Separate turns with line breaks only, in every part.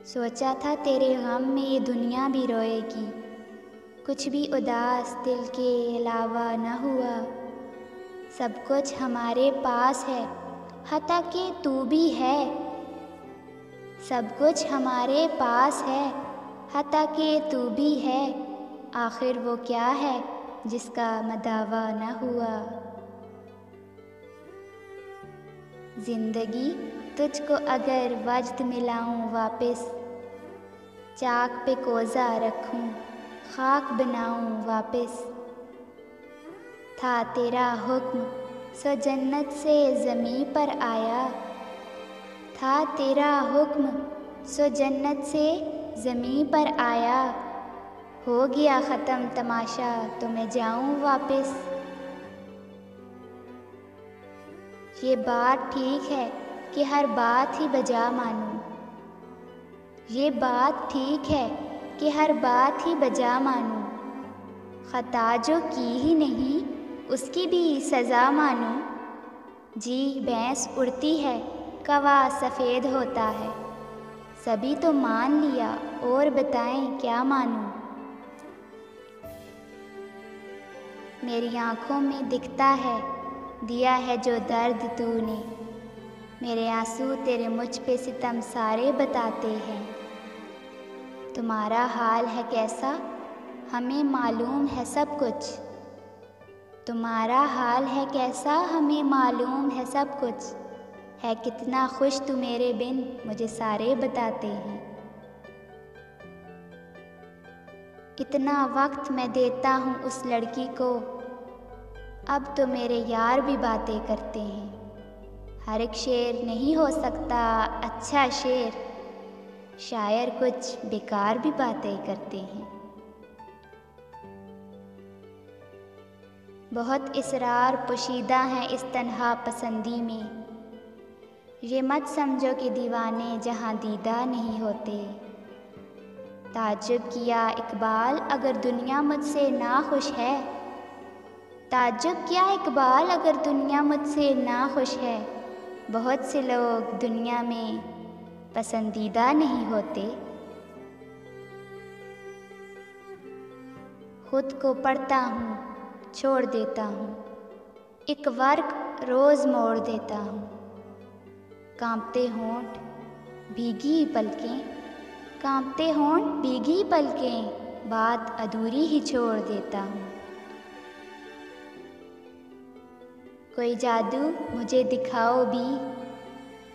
सोचा था तेरे गम में ये दुनिया भी रोएगी, कुछ भी उदास दिल के अलावा न हुआ। सब कुछ हमारे पास है, हता कि तू भी है। सब कुछ हमारे पास है, हता कि तू भी है। आखिर वो क्या है जिसका मदावा न हुआ। जिंदगी तुझको अगर वजद मिलाऊं वापस, चाक पे कोज़ा रखूं खाक बनाऊं वापस। था तेरा हुक्म सो जन्नत से ज़मीं पर आया। था तेरा हुक्म सो जन्नत से ज़मीं पर आया। हो गया ख़त्म तमाशा तो मैं जाऊं वापस। ये बात ठीक है कि हर बात ही बजा मानूं। ये बात ठीक है कि हर बात ही बजा मानूं। ख़ता जो की ही नहीं उसकी भी सज़ा मानूं। जी भैंस उड़ती है कौवा सफ़ेद होता है, सभी तो मान लिया और बताएं क्या मानूं। मेरी आँखों में दिखता है दिया है जो दर्द तूने। मेरे आंसू तेरे मुझ पे सितम सारे बताते हैं। तुम्हारा हाल है कैसा हमें मालूम है सब कुछ। तुम्हारा हाल है कैसा हमें मालूम है सब कुछ। है कितना खुश तू मेरे बिन मुझे सारे बताते हैं। इतना वक्त मैं देता हूँ उस लड़की को, अब तो मेरे यार भी बातें करते हैं। हर एक शेर नहीं हो सकता अच्छा शेर, शायर कुछ बेकार भी बातें करते हैं। बहुत इसरार पोशीदा है इस तन्हा पसंदी में। ये मत समझो कि दीवाने जहाँ दीदा नहीं होते। ताज्जुब किया इकबाल अगर दुनिया मुझसे ना खुश है। ताज्जुब किया इकबाल अगर दुनिया मुझसे ना खुश है। बहुत से लोग दुनिया में पसंदीदा नहीं होते। खुद को पढ़ता हूँ छोड़ देता हूँ, एक वर्क रोज़ मोड़ देता हूँ। कांपते होंठ भीगी पलकें, कांपते होंठ भीगी पलकें, बात अधूरी ही छोड़ देता हूँ। कोई जादू मुझे दिखाओ भी,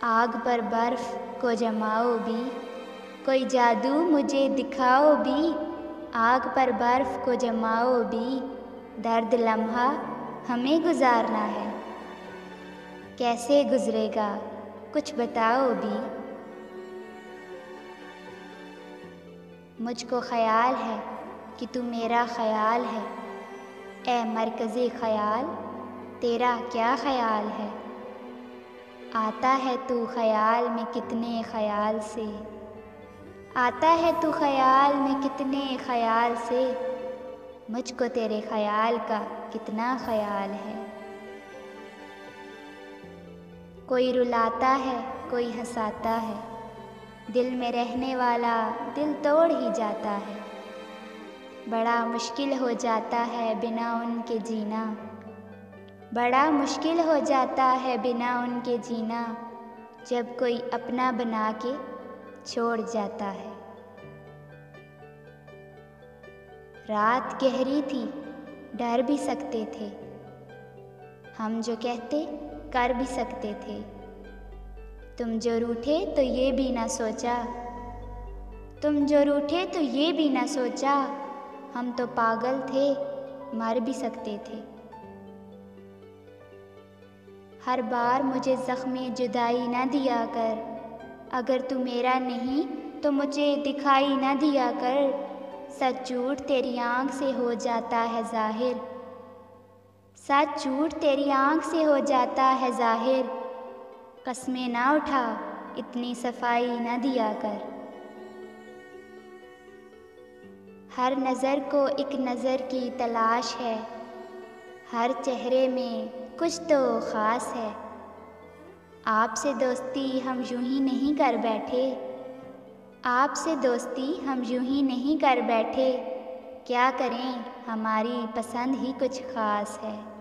आग पर बर्फ़ को जमाओ भी। कोई जादू मुझे दिखाओ भी, आग पर बर्फ़ को जमाओ भी। दर्द लम्हा हमें गुजारना है, कैसे गुजरेगा कुछ बताओ भी। मुझको ख़याल है कि तू मेरा ख़याल है, ए मरकज़े ख़याल तेरा क्या ख़याल है। आता है तू ख़याल में कितने ख़याल से, आता है तू ख़याल में कितने ख़याल से। मुझको तेरे ख़याल का कितना ख़याल है। कोई रुलाता है कोई हंसाता है, दिल में रहने वाला दिल तोड़ ही जाता है। बड़ा मुश्किल हो जाता है बिना उनके जीना, बड़ा मुश्किल हो जाता है बिना उनके जीना। जब कोई अपना बना के छोड़ जाता है। रात गहरी थी डर भी सकते थे, हम जो कहते कर भी सकते थे। तुम जो रूठे तो ये भी ना सोचा, तुम जो रूठे तो ये भी ना सोचा। हम तो पागल थे मर भी सकते थे। हर बार मुझे ज़ख्मे जुदाई न दिया कर, अगर तू मेरा नहीं तो मुझे दिखाई न दिया कर। सच झूठ तेरी आँख से हो जाता है ज़ाहिर, सच झूठ तेरी आँख से हो जाता है ज़ाहिर। कस्में ना उठा इतनी सफाई न दिया कर। हर नज़र को एक नज़र की तलाश है, हर चेहरे में कुछ तो ख़ास है। आपसे दोस्ती हम यूं ही नहीं कर बैठे, आपसे दोस्ती हम यूं ही नहीं कर बैठे, क्या करें हमारी पसंद ही कुछ ख़ास है।